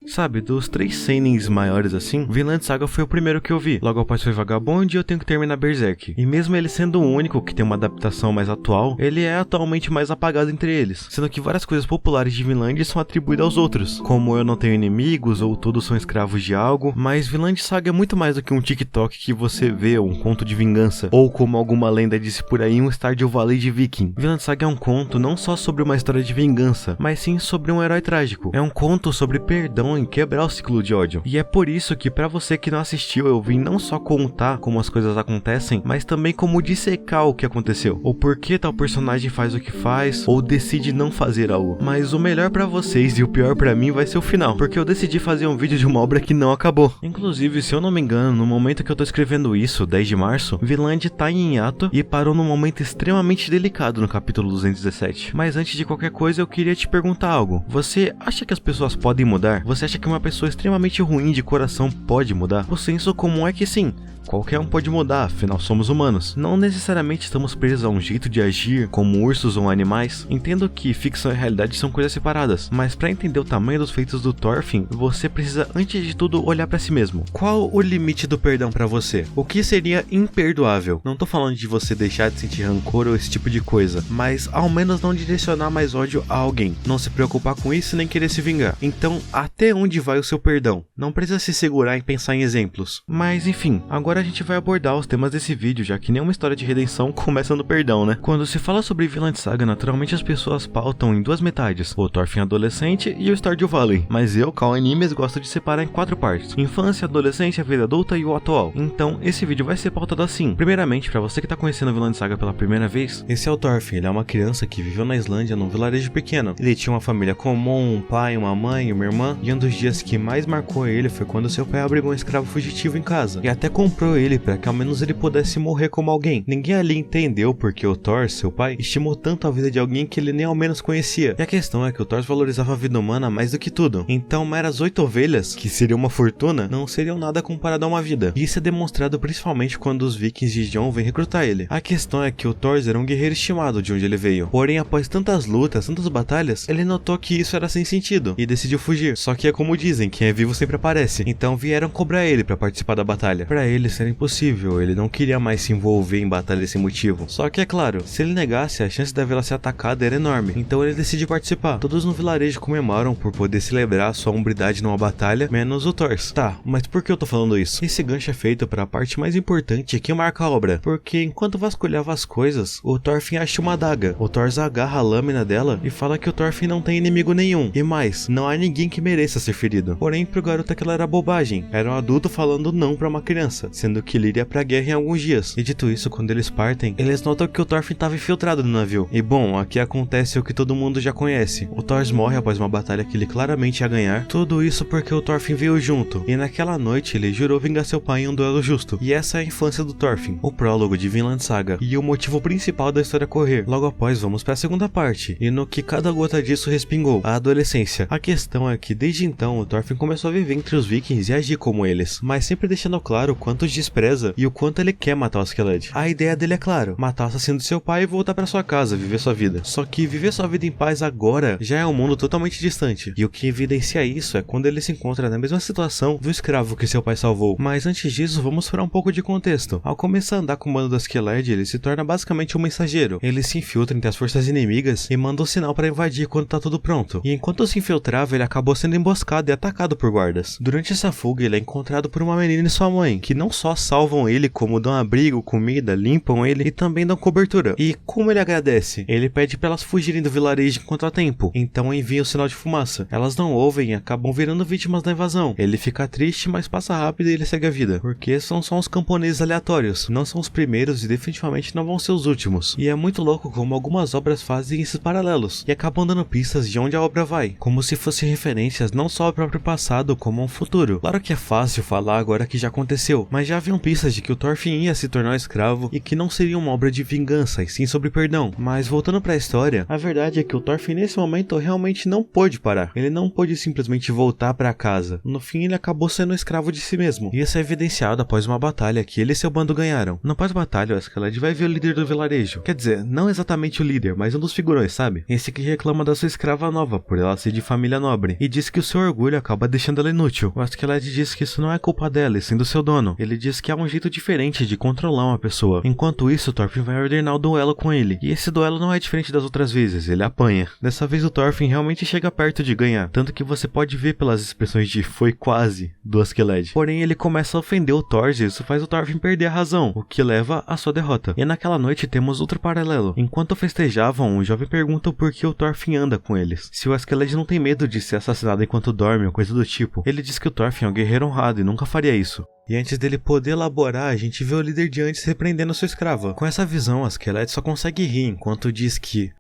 Sabe, dos 3 seinens maiores assim, Vinland Saga foi o primeiro que eu vi. Logo após foi Vagabond e eu tenho que terminar Berserk. E mesmo ele sendo o único que tem uma adaptação mais atual, ele é atualmente mais apagado entre eles. Sendo que várias coisas populares de Vinland são atribuídas aos outros. Como eu não tenho inimigos, ou todos são escravos de algo. Mas Vinland Saga é muito mais do que um TikTok que você vê, um conto de vingança. Ou como alguma lenda disse por aí, um Stardew Valley de viking. Vinland Saga é um conto não só sobre uma história de vingança, mas sim sobre um herói trágico. É um conto sobre perdão em quebrar o ciclo de ódio. E é por isso que pra você que não assistiu, eu vim não só contar como as coisas acontecem, mas também como dissecar o que aconteceu, ou por que tal personagem faz o que faz, ou decide não fazer algo. Mas o melhor pra vocês e o pior pra mim vai ser o final, porque eu decidi fazer um vídeo de uma obra que não acabou. Inclusive, se eu não me engano, no momento que eu tô escrevendo isso, 10 de março, Vinland tá em hiato e parou num momento extremamente delicado no capítulo 217. Mas antes de qualquer coisa, eu queria te perguntar algo. Você acha que as pessoas podem mudar? Você acha que uma pessoa extremamente ruim de coração pode mudar? O senso comum é que sim. Qualquer um pode mudar, afinal somos humanos. Não necessariamente estamos presos a um jeito de agir, como ursos ou animais. Entendo que ficção e realidade são coisas separadas, mas para entender o tamanho dos feitos do Thorfinn, você precisa antes de tudo olhar para si mesmo. Qual o limite do perdão para você? O que seria imperdoável? Não tô falando de você deixar de sentir rancor ou esse tipo de coisa, mas ao menos não direcionar mais ódio a alguém. Não se preocupar com isso nem querer se vingar. Então, até onde vai o seu perdão? Não precisa se segurar em pensar em exemplos. Mas enfim, agora a gente vai abordar os temas desse vídeo, já que nenhuma história de redenção começa no perdão, né? Quando se fala sobre Vinland Saga, naturalmente as pessoas pautam em duas metades, o Thorfinn adolescente e o Stardew Valley. Mas eu, Call Animes, gosto de separar em 4 partes: infância, adolescência, vida adulta e o atual. Então, esse vídeo vai ser pautado assim. Primeiramente, pra você que tá conhecendo Vinland Saga pela primeira vez, esse é o Thorfinn. Ele é uma criança que viveu na Islândia, num vilarejo pequeno. Ele tinha uma família comum, um pai, uma mãe e uma irmã, e um dos dias que mais marcou ele foi quando seu pai abrigou um escravo fugitivo em casa, e até comprou ele para que ao menos ele pudesse morrer como alguém. Ninguém ali entendeu porque o Thor, seu pai, estimou tanto a vida de alguém que ele nem ao menos conhecia. E a questão é que o Thor valorizava a vida humana mais do que tudo. Então meras 8 ovelhas, que seria uma fortuna, não seriam nada comparado a uma vida. E isso é demonstrado principalmente quando os vikings de Jon vêm recrutar ele. A questão é que o Thor era um guerreiro estimado de onde ele veio. Porém, após tantas lutas, tantas batalhas, ele notou que isso era sem sentido e decidiu fugir. Só que é como dizem, quem é vivo sempre aparece. Então vieram cobrar ele para participar da batalha. Para ele ser impossível, ele não queria mais se envolver em batalha sem motivo. Só que é claro, se ele negasse, a chance da vila ser atacada era enorme. Então ele decide participar. Todos no vilarejo comemoram por poder celebrar sua hombridade numa batalha, menos o Thor. Tá, mas por que eu tô falando isso? Esse gancho é feito para a parte mais importante que marca a obra. Porque enquanto vasculhava as coisas, o Thorfinn acha uma adaga. O Thor agarra a lâmina dela e fala que o Thorfinn não tem inimigo nenhum. E mais, não há ninguém que mereça ser ferido. Porém, pro garoto aquilo era bobagem. Era um adulto falando não pra uma criança, sendo que ele iria pra guerra em alguns dias. E dito isso, quando eles partem, eles notam que o Thorfinn estava infiltrado no navio. E bom, aqui acontece o que todo mundo já conhece. O Thor morre após uma batalha que ele claramente ia ganhar. Tudo isso porque o Thorfinn veio junto. E naquela noite ele jurou vingar seu pai em um duelo justo. E essa é a infância do Thorfinn, o prólogo de Vinland Saga, e o motivo principal da história correr. Logo após vamos para a segunda parte, e no que cada gota disso respingou, a adolescência. A questão é que desde então o Thorfinn começou a viver entre os vikings e agir como eles, mas sempre deixando claro o quanto os despreza e o quanto ele quer matar o Skeletor. A ideia dele é claro, matar o assassino do seu pai e voltar para sua casa, viver sua vida. Só que viver sua vida em paz agora já é um mundo totalmente distante. E o que evidencia isso é quando ele se encontra na mesma situação do escravo que seu pai salvou. Mas antes disso, vamos para um pouco de contexto. Ao começar a andar com o bando do Skeletor, ele se torna basicamente um mensageiro. Ele se infiltra entre as forças inimigas e manda um sinal para invadir quando tá tudo pronto. E enquanto se infiltrava, ele acabou sendo emboscado e atacado por guardas. Durante essa fuga, ele é encontrado por uma menina e sua mãe, que não só salvam ele, como dão abrigo, comida, limpam ele e também dão cobertura. E como ele agradece? Ele pede para elas fugirem do vilarejo enquanto há tempo, então envia o sinal de fumaça. Elas não ouvem e acabam virando vítimas da invasão. Ele fica triste, mas passa rápido e ele segue a vida, porque são só uns camponeses aleatórios, não são os primeiros e definitivamente não vão ser os últimos. E é muito louco como algumas obras fazem esses paralelos e acabam dando pistas de onde a obra vai, como se fossem referências não só ao próprio passado, como ao futuro. Claro que é fácil falar agora que já aconteceu, mas já haviam pistas de que o Thorfinn ia se tornar um escravo e que não seria uma obra de vingança, e sim sobre perdão. Mas voltando para a história, a verdade é que o Thorfinn nesse momento realmente não pôde parar. Ele não pôde simplesmente voltar para casa. No fim, ele acabou sendo escravo de si mesmo. E isso é evidenciado após uma batalha que ele e seu bando ganharam. No pós-batalha, o Skeletor vai ver o líder do vilarejo. Quer dizer, não exatamente o líder, mas um dos figurões, sabe? Esse que reclama da sua escrava nova, por ela ser de família nobre. E diz que o seu orgulho acaba deixando ela inútil. O Askeladd diz que isso não é culpa dela, e sim do seu dono. Ele diz que há um jeito diferente de controlar uma pessoa. Enquanto isso, Thorfinn vai ordenar o duelo com ele. E esse duelo não é diferente das outras vezes, ele apanha. Dessa vez o Thorfinn realmente chega perto de ganhar, tanto que você pode ver pelas expressões de "foi quase" do Askeladd. Porém, ele começa a ofender o Thor e isso faz o Thorfinn perder a razão, o que leva à sua derrota. E naquela noite temos outro paralelo. Enquanto festejavam, o jovem pergunta por que o Thorfinn anda com eles. Se o Askeladd não tem medo de ser assassinado enquanto dorme ou coisa do tipo, ele diz que o Thorfinn é um guerreiro honrado e nunca faria isso. E antes dele poder elaborar, a gente vê o líder de antes repreendendo sua escrava. Com essa visão, Askeladd só consegue rir enquanto diz que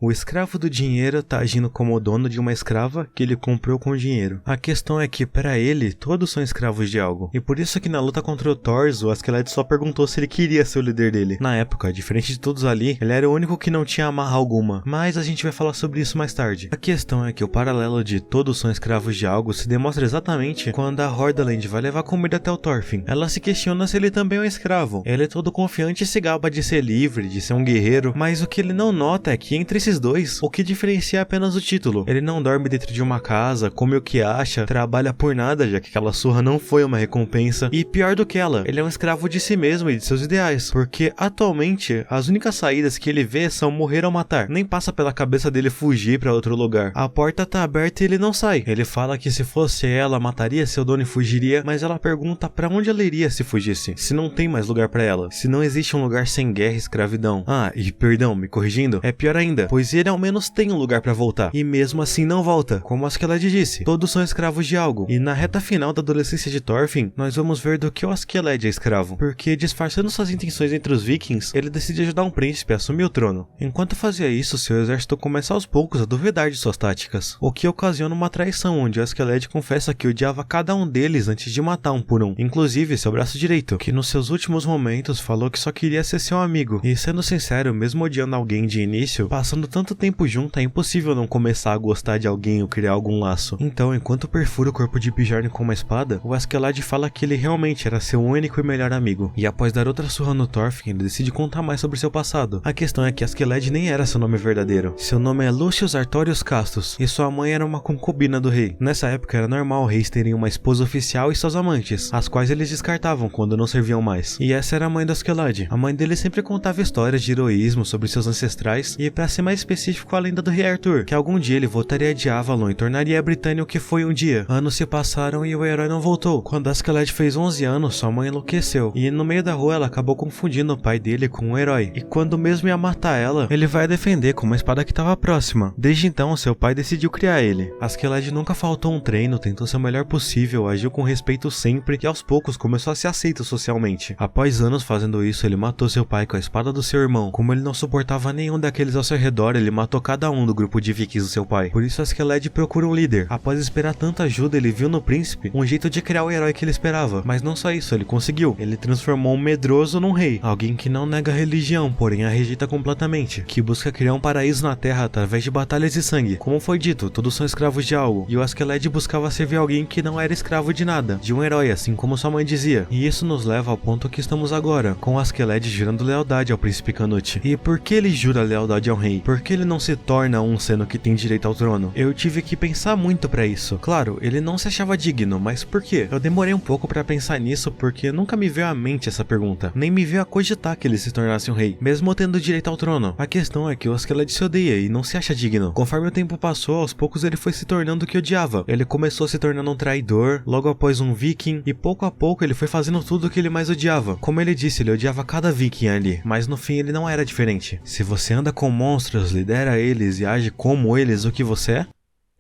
o escravo do dinheiro tá agindo como o dono de uma escrava que ele comprou com dinheiro. A questão é que, para ele, todos são escravos de algo. E por isso que na luta contra o Thor, o Askeladd só perguntou se ele queria ser o líder dele. Na época, diferente de todos ali, ele era o único que não tinha amarra alguma. Mas a gente vai falar sobre isso mais tarde. A questão é que o paralelo de todos são escravos de algo se demonstra exatamente quando a Hordaland vai levar comida até o Thorfinn. Ela se questiona se ele também é um escravo. Ele é todo confiante e se gaba de ser livre, de ser um guerreiro. Mas o que ele não nota é que entre esses dois, o que diferencia é apenas o título. Ele não dorme dentro de uma casa, come o que acha, trabalha por nada, já que aquela surra não foi uma recompensa. E pior do que ela, ele é um escravo de si mesmo e de seus ideais. Porque atualmente, as únicas saídas que ele vê são morrer ou matar. Nem passa pela cabeça dele fugir pra outro lugar. A porta tá aberta e ele não sai. Ele fala que se fosse ela, mataria seu dono e fugiria, mas ela pergunta pra onde ela iria se fugisse. Se não tem mais lugar pra ela. Se não existe um lugar sem guerra e escravidão. Ah, e perdão, me corrigindo, é pior ainda, pois ele ao menos tem um lugar pra voltar. E mesmo assim não volta. Como Askeladd disse, todos são escravos de algo. E na reta final da adolescência de Thorfinn, nós vamos ver do que o Askeladd é escravo. Porque disfarçando suas intenções entre os vikings, ele decide ajudar um príncipe a assumir o trono. Enquanto fazia isso, seu exército começa aos poucos a duvidar de suas táticas. O que ocasiona uma traição, onde o Askeladd confessa que odiava cada um deles antes de matar um por um. Inclusive seu braço direito, que nos seus últimos momentos falou que só queria ser seu amigo. E sendo sincero, mesmo odiando alguém de início, passando tanto tempo junto, é impossível não começar a gostar de alguém ou criar algum laço. Então, enquanto perfura o corpo de Bjorn com uma espada, o Askeladd fala que ele realmente era seu único e melhor amigo. E após dar outra surra no Thorfinn, ele decide contar mais sobre seu passado. A questão é que Askeladd nem era seu nome verdadeiro. Seu nome é Lucius Artorius Castus, e sua mãe era uma concubina do rei. Nessa época era normal reis terem uma esposa oficial e seus amantes, as quais eles descartavam quando não serviam mais. E essa era a mãe do Askeladd. A mãe dele sempre contava histórias de heroísmo sobre seus ancestrais, e pra ser mais específico, a lenda do rei Arthur, que algum dia ele voltaria de Avalon e tornaria a Britânia o que foi um dia. Anos se passaram e o herói não voltou. Quando Askeladd fez 11 anos, sua mãe enlouqueceu, e no meio da rua ela acabou confundindo o pai dele com um herói. E quando mesmo ia matar ela, ele vai a defender com uma espada que estava próxima. Desde então, seu pai decidiu criar ele. Askeladd nunca faltou um treino, tentou ser o melhor possível, agiu com respeito sempre e aos poucos começou a ser aceito socialmente. Após anos fazendo isso, ele matou seu pai com a espada do seu irmão. Como ele não suportava nenhum daqueles ao seu redor, ele matou cada um do grupo de vikings do seu pai. Por isso Askeladd procura um líder. Após esperar tanta ajuda, ele viu no príncipe um jeito de criar o herói que ele esperava. Mas não só isso, ele conseguiu. Ele transformou um medroso num rei. Alguém que não nega a religião, porém a rejeita completamente. Que busca criar um paraíso na terra através de batalhas e sangue. Como foi dito, todos são escravos de algo. E o Askeladd buscava servir alguém que não era escravo de nada. De um herói, assim como sua mãe dizia. E isso nos leva ao ponto que estamos agora, com Askeladd jurando lealdade ao príncipe Canute. E por que ele jura lealdade ao rei? Por que ele não se torna um sendo que tem direito ao trono? Eu tive que pensar muito pra isso. Claro, ele não se achava digno, mas por quê? Eu demorei um pouco pra pensar nisso porque nunca me veio à mente essa pergunta. Nem me veio a cogitar que ele se tornasse um rei, mesmo tendo direito ao trono. A questão é que o Askeladd se odeia e não se acha digno. Conforme o tempo passou, aos poucos ele foi se tornando o que odiava. Ele começou se tornando um traidor, logo após um viking, e pouco a pouco ele foi fazendo tudo o que ele mais odiava. Como ele disse, ele odiava cada viking ali, mas no fim ele não era diferente. Se você anda com monstros, lidera eles e age como eles, o que você é?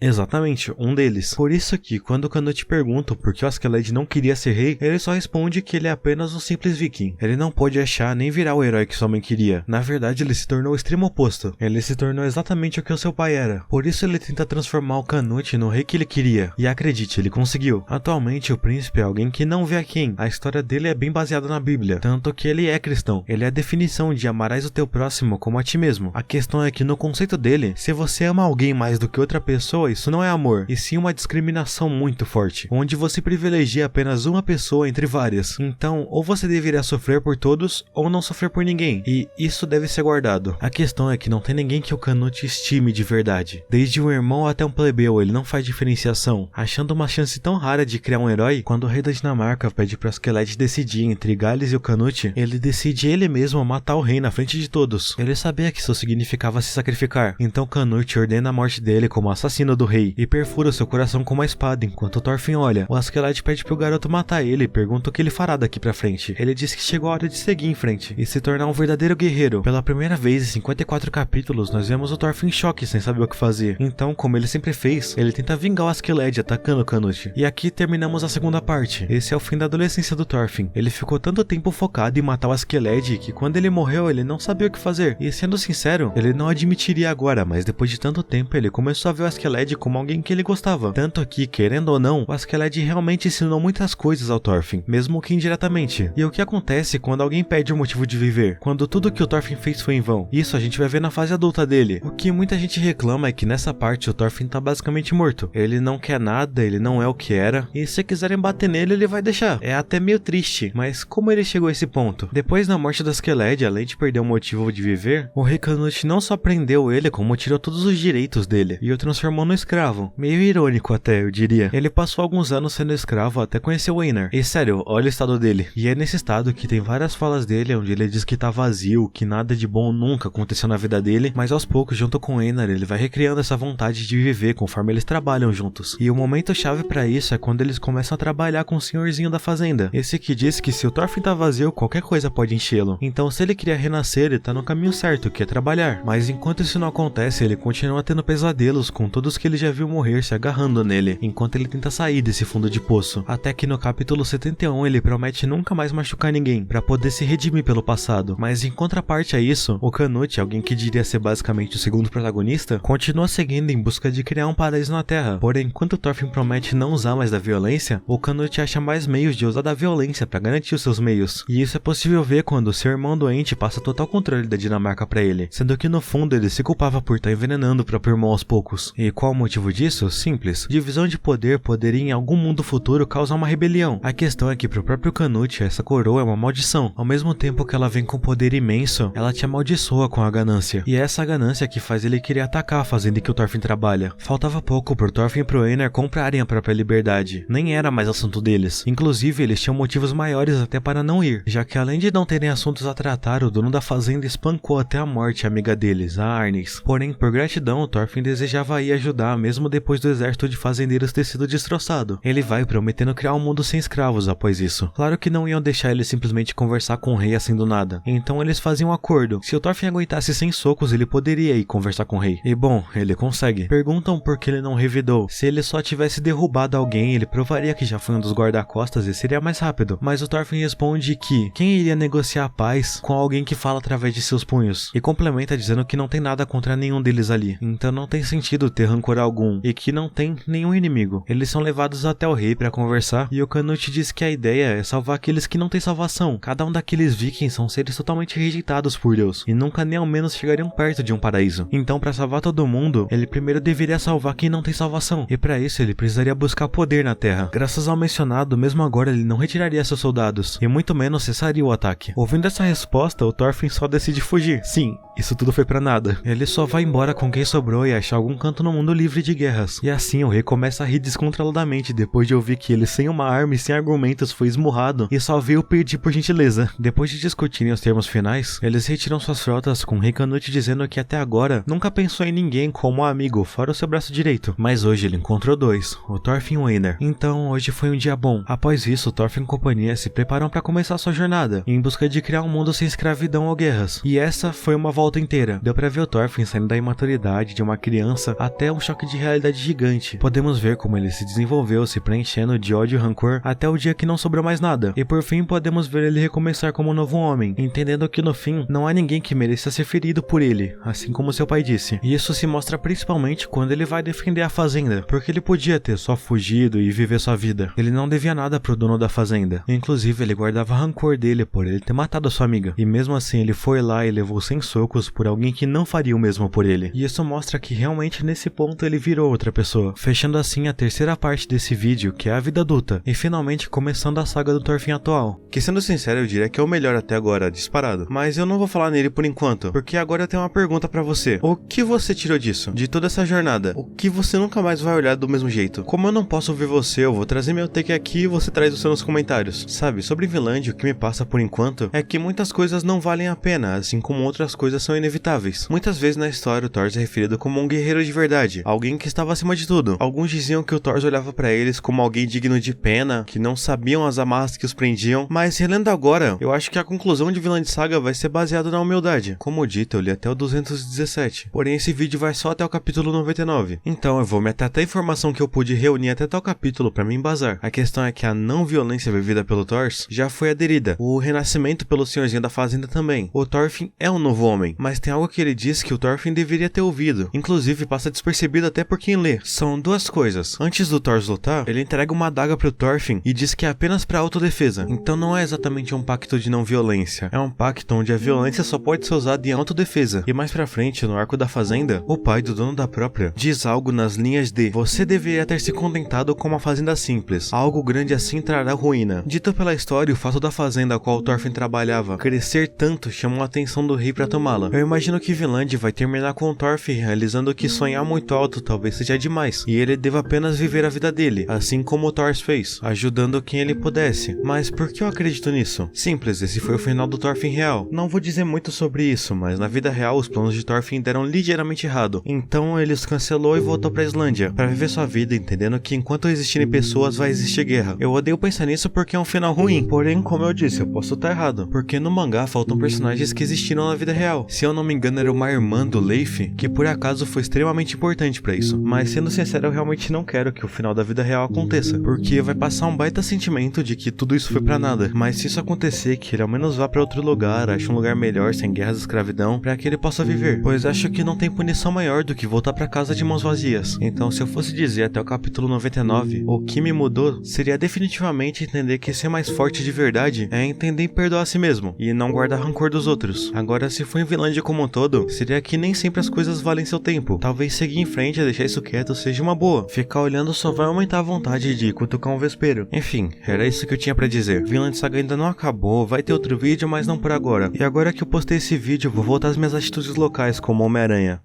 Exatamente, um deles. Por isso que, quando Canute pergunta por que o Askeladd não queria ser rei, ele só responde que ele é apenas um simples viking. Ele não pôde achar nem virar o herói que sua mãe queria. Na verdade, ele se tornou o extremo oposto. Ele se tornou exatamente o que o seu pai era. Por isso ele tenta transformar o Canute no rei que ele queria. E acredite, ele conseguiu. Atualmente, o príncipe é alguém que não vê a quem. A história dele é bem baseada na Bíblia. Tanto que ele é cristão. Ele é a definição de amarás o teu próximo como a ti mesmo. A questão é que no conceito dele, se você ama alguém mais do que outra pessoa, isso não é amor, e sim uma discriminação muito forte, onde você privilegia apenas uma pessoa entre várias. Então, ou você deveria sofrer por todos, ou não sofrer por ninguém, e isso deve ser guardado. A questão é que não tem ninguém que o Canute estime de verdade. Desde um irmão até um plebeu, ele não faz diferenciação, achando uma chance tão rara de criar um herói. Quando o rei da Dinamarca pede para Skelet decidir entre Gales e o Canute, ele decide ele mesmo matar o rei na frente de todos. Ele sabia que isso significava se sacrificar, então Canute ordena a morte dele como assassino do rei e perfura seu coração com uma espada enquanto Thorfinn olha. O Skelet pede pro garoto matar ele e pergunta o que ele fará daqui pra frente. Ele diz que chegou a hora de seguir em frente e se tornar um verdadeiro guerreiro. Pela primeira vez em 54 capítulos, nós vemos o Thorfinn em choque sem saber o que fazer. Então, como ele sempre fez, ele tenta vingar o Skelet atacando o Canute. E aqui terminamos a segunda parte. Esse é o fim da adolescência do Thorfinn. Ele ficou tanto tempo focado em matar o Skelet que quando ele morreu ele não sabia o que fazer. E sendo sincero, ele não admitiria agora, mas depois de tanto tempo ele começou a ver o Skelet como alguém que ele gostava. Tanto que, querendo ou não, o Skelet realmente ensinou muitas coisas ao Thorfinn, mesmo que indiretamente. E o que acontece quando alguém perde o motivo de viver? Quando tudo que o Thorfinn fez foi em vão. Isso a gente vai ver na fase adulta dele. O que muita gente reclama é que nessa parte o Thorfinn tá basicamente morto. Ele não quer nada, ele não é o que era, e se quiserem bater nele ele vai deixar. É até meio triste, mas como ele chegou a esse ponto? Depois da morte da Skelet, além de perder o motivo de viver, o rei Canute não só prendeu ele, como tirou todos os direitos dele e o transformou no escravo. Meio irônico até, eu diria. Ele passou alguns anos sendo escravo até conhecer o Einar. E sério, olha o estado dele. E é nesse estado que tem várias falas dele onde ele diz que tá vazio, que nada de bom nunca aconteceu na vida dele, mas aos poucos, junto com o Einar, ele vai recriando essa vontade de viver conforme eles trabalham juntos. E o momento chave pra isso é quando eles começam a trabalhar com o senhorzinho da fazenda. Esse que diz que se o Thorfinn tá vazio, qualquer coisa pode enchê-lo. Então se ele queria renascer, ele tá no caminho certo, que é trabalhar. Mas enquanto isso não acontece, ele continua tendo pesadelos com todos que ele já viu morrer se agarrando nele, enquanto ele tenta sair desse fundo de poço. Até que no capítulo 71 ele promete nunca mais machucar ninguém, pra poder se redimir pelo passado. Mas em contraparte a isso, o Canute, alguém que diria ser basicamente o segundo protagonista, continua seguindo em busca de criar um paraíso na Terra. Porém, enquanto Thorfinn promete não usar mais da violência, o Canute acha mais meios de usar da violência pra garantir os seus meios. E isso é possível ver quando seu irmão doente passa total controle da Dinamarca pra ele, sendo que no fundo ele se culpava por estar envenenando o próprio irmão aos poucos. E qual o motivo disso? Simples. Divisão de poder poderia em algum mundo futuro causar uma rebelião. A questão é que pro próprio Canute essa coroa é uma maldição. Ao mesmo tempo que ela vem com poder imenso, ela te amaldiçoa com a ganância. E é essa ganância que faz ele querer atacar a fazenda em que o Thorfinn trabalha. Faltava pouco pro Thorfinn e pro Einar comprarem a própria liberdade. Nem era mais assunto deles. Inclusive, eles tinham motivos maiores até para não ir, já que além de não terem assuntos a tratar, o dono da fazenda espancou até a morte a amiga deles, a Arnis. Porém, por gratidão, o Thorfinn desejava ir ajudar, mesmo depois do exército de fazendeiros ter sido destroçado. Ele vai prometendo criar um mundo sem escravos após isso. Claro que não iam deixar ele simplesmente conversar com o rei assim do nada. Então eles faziam um acordo. Se o Thorfinn aguentasse sem socos, ele poderia ir conversar com o rei. E bom, ele consegue. Perguntam por que ele não revidou. Se ele só tivesse derrubado alguém, ele provaria que já foi um dos guarda-costas e seria mais rápido. Mas o Thorfinn responde que quem iria negociar a paz com alguém que fala através de seus punhos? E complementa dizendo que não tem nada contra nenhum deles ali. Então não tem sentido ter rancor algum e que não tem nenhum inimigo. Eles são levados até o rei para conversar e o Canute diz que a ideia é salvar aqueles que não têm salvação. Cada um daqueles vikings são seres totalmente rejeitados por Deus e nunca nem ao menos chegariam perto de um paraíso. Então para salvar todo mundo, ele primeiro deveria salvar quem não tem salvação. E para isso ele precisaria buscar poder na Terra. Graças ao mencionado, mesmo agora ele não retiraria seus soldados e muito menos cessaria o ataque. Ouvindo essa resposta, o Thorfinn só decide fugir. Sim, isso tudo foi pra nada. Ele só vai embora com quem sobrou e achar algum canto no mundo livre de guerras. E assim o rei começa a rir descontroladamente depois de ouvir que ele sem uma arma e sem argumentos foi esmurrado e só veio pedir por gentileza. Depois de discutirem os termos finais, eles retiram suas frotas com o rei Canute dizendo que até agora nunca pensou em ninguém como um amigo fora o seu braço direito. Mas hoje ele encontrou dois, o Thorfinn e o Einar. Então hoje foi um dia bom. Após isso, o Thorfinn e companhia se preparam para começar sua jornada em busca de criar um mundo sem escravidão ou guerras. E essa foi uma volta inteira. Deu pra ver o Thorfinn saindo da imaturidade de uma criança até um choque de realidade gigante. Podemos ver como ele se desenvolveu, se preenchendo de ódio e rancor até o dia que não sobrou mais nada. E por fim podemos ver ele recomeçar como um novo homem, entendendo que no fim não há ninguém que mereça ser ferido por ele, assim como seu pai disse. E isso se mostra principalmente quando ele vai defender a fazenda, porque ele podia ter só fugido e viver sua vida. Ele não devia nada pro dono da fazenda. Inclusive ele guardava rancor dele por ele ter matado a sua amiga. E mesmo assim ele foi lá e levou sem socos trocos por alguém que não faria o mesmo por ele. E isso mostra que realmente nesse ponto ele virou outra pessoa. Fechando assim a terceira parte desse vídeo, que é a vida adulta, e finalmente começando a saga do Thorfinn atual. Que sendo sincero eu diria que é o melhor até agora, disparado. Mas eu não vou falar nele por enquanto, porque agora eu tenho uma pergunta pra você. O que você tirou disso? De toda essa jornada? O que você nunca mais vai olhar do mesmo jeito? Como eu não posso ouvir você, eu vou trazer meu take aqui e você traz o seu nos comentários. Sabe, sobre Vinland, o que me passa por enquanto é que muitas coisas não valem a pena, assim como outras coisas são inevitáveis. Muitas vezes na história o Thor é referido como um guerreiro de verdade, alguém que estava acima de tudo. Alguns diziam que o Thor olhava pra eles como alguém digno de pena, que não sabiam as amarras que os prendiam, mas relendo agora, eu acho que a conclusão de Vinland Saga vai ser baseada na humildade. Como dito, eu li até o 217, porém esse vídeo vai só até o capítulo 99. Então eu vou me até a informação que eu pude reunir até tal capítulo pra me embasar. A questão é que a não violência vivida pelo Thor já foi aderida, o renascimento pelo senhorzinho da fazenda também. O Thorfinn é um novo homem, mas tem algo que ele diz que o Thorfinn deveria ter ouvido, inclusive passa despercebido até por quem lê. São duas coisas. Antes do Thor lutar, ele entrega uma adaga pro Thorfinn e diz que é apenas pra autodefesa. Então não é exatamente um pacto de não violência, é um pacto onde a violência só pode ser usada em autodefesa. E mais pra frente, no arco da fazenda, o pai do dono da própria diz algo nas linhas de: você deveria ter se contentado com uma fazenda simples, algo grande assim trará ruína. Dito pela história, o fato da fazenda a qual o Thorfinn trabalhava crescer tanto chamou a atenção do rei pra tomá-la. Eu imagino que Vinland vai terminar com o Thorfinn realizando que sonhar muito alto talvez seja demais, e ele deva apenas viver a vida dele, assim como o Thor fez, ajudando quem ele pudesse. Mas por que eu acredito nisso? Simples, esse foi o final do Thorfinn real. Não vou dizer muito sobre isso, mas na vida real os planos de Thorfinn deram ligeiramente errado, então ele os cancelou e voltou pra Islândia, pra viver sua vida entendendo que enquanto existirem pessoas vai existir guerra. Eu odeio pensar nisso porque é um final ruim, porém como eu disse, eu posso estar errado, porque no mangá faltam personagens que existiram na vida real. Se eu não me engano era uma irmã do Leif, que por acaso foi extremamente importante pra isso, mas sendo sincero eu realmente não quero que o final da vida real aconteça, porque vai passar um baita sentimento de que tudo isso foi pra nada. Mas se isso acontecer, que ele ao menos vá pra outro lugar, ache um lugar melhor, sem guerras e escravidão, pra que ele possa viver, pois acho que não tem punição maior do que voltar pra casa de mãos vazias. Então se eu fosse dizer até o capítulo 99, o que me mudou seria definitivamente entender que ser mais forte de verdade é entender e perdoar a si mesmo, e não guardar rancor dos outros. Agora se for em Vinland como um todo, seria que nem sempre as coisas valem seu tempo. Talvez seguir em frente e deixar isso quieto seja uma boa. Ficar olhando só vai aumentar a vontade de cutucar um vespeiro. Enfim, era isso que eu tinha pra dizer. Vinland Saga ainda não acabou, vai ter outro vídeo, mas não por agora. E agora que eu postei esse vídeo, vou voltar às minhas atitudes locais como Homem-Aranha.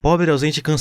Pobre, ausente e cansado.